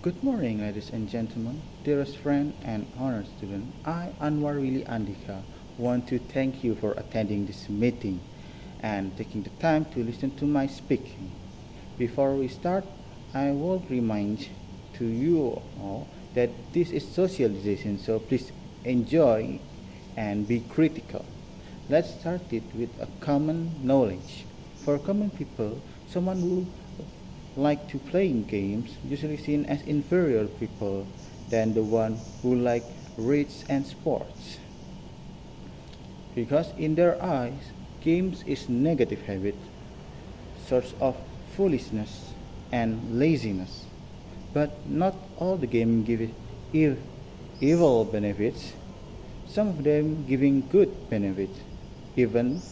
Good morning, ladies and gentlemen, dearest friend and honored student. I, ANWAR WILLY ANDHIKa, want to thank you for attending this meeting and taking the time to listen to my speaking. Before we start, I will remind to you all that this is socialization, so please enjoy and be critical. Let's start it with a common knowledge. For common people, someone who like to playing games usually seen as inferior people than the one who like reads and sports. Because in their eyes, games is negative habit, source of foolishness and laziness. But not all the game give evil benefits. Some of them giving good benefits. Even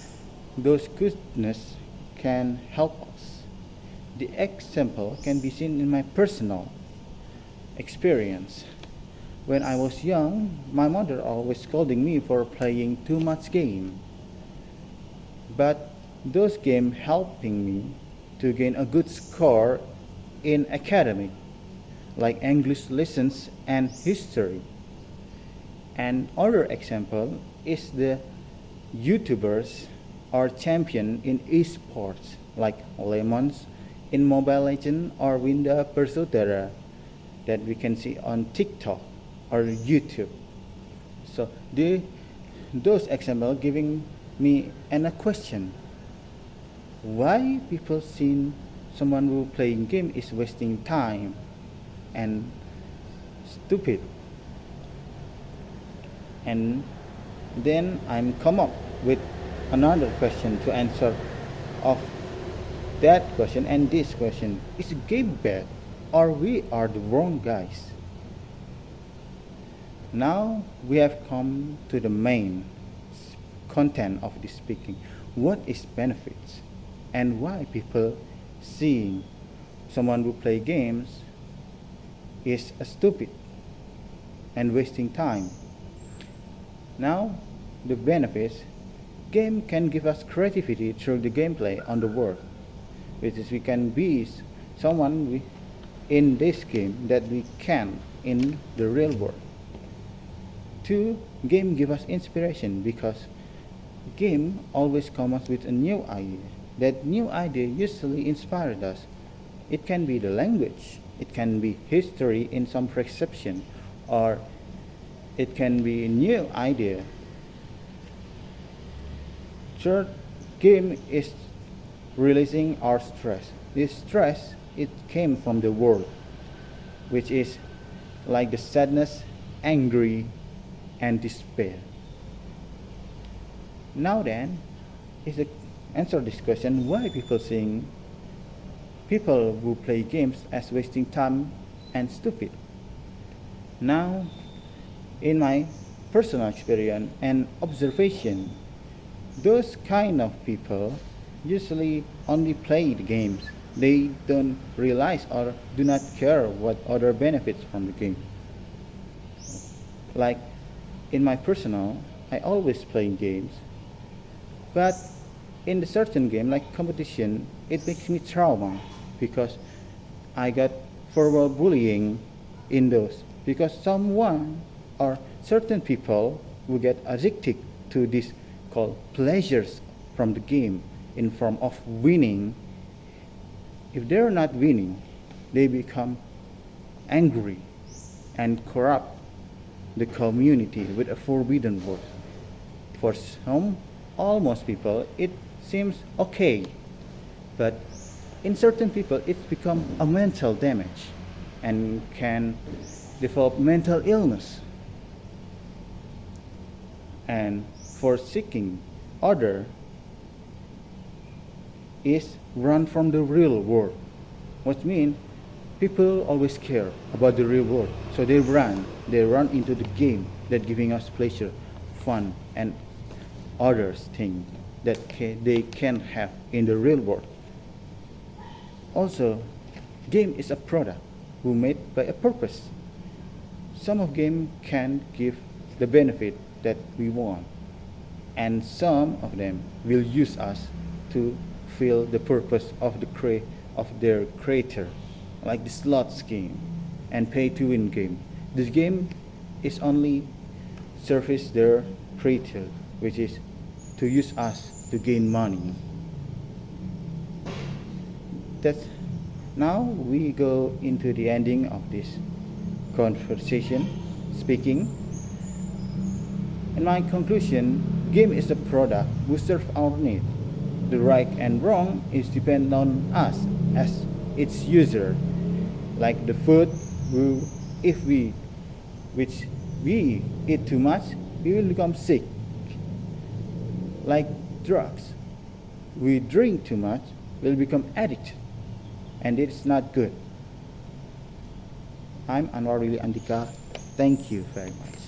those goodness can help us. The example can be seen in my personal experience. When I was young, my mother always scolding me for playing too much game. But those games helping me to gain a good score in academic, like English lessons and history. And other example is the YouTubers or champion in esports like Lemons in Mobile Legends or Winda Persodara that we can see on TikTok or YouTube. So those examples giving me a question: why people see someone who playing game is wasting time and stupid? And then I'm come up with another question to answer of that question and this question: is game bad or we are the wrong guys? Now we have come to the main content of this speaking. What is benefits and why people seeing someone who play games is stupid and wasting time? Now the benefits: game can give us creativity through the gameplay on the world, which is we can be someone in this game that we can in the real world. 2. Game give us inspiration because game always comes with a new idea. That new idea usually inspired us. It can be the language, it can be history in some perception, or it can be a new idea. Third, game is releasing our stress. This stress, it came from the world, which is like the sadness, angry, and despair. Now then, is the answer this question: why people seeing people who play games as wasting time and stupid? Now, in my personal experience and observation, those kind of people usually only play the games. They don't realize or do not care what other benefits from the game. Like in my personal, I always play games, but in the certain game like competition, it makes me trauma because I got verbal bullying in those, because someone or certain people will get addicted to this called pleasures from the game in form of winning. If they're not winning, they become angry and corrupt the community with a forbidden word. For some, almost people, it seems okay, but in certain people, it becomes a mental damage and can develop mental illness. And for seeking other is run from the real world, which means people always care about the real world, so they run into the game that giving us pleasure, fun, and others things that they can have in the real world. Also, game is a product who made by a purpose. Some of game can give the benefit that we want, and some of them will use us to fulfill the purpose of their creator, like the slots game. and pay to win game. This game is only service their creator, which is to use us to gain money. That's now we go into the ending of this conversation speaking. In my conclusion, game is a product who serve our need. The right and wrong is depend on us as its user. Like the food, if we which we eat too much, we will become sick. Like drugs, we drink too much, we'll become addict, and it's not good. I'm ANWAR WILLY ANDHIKa. Thank you very much.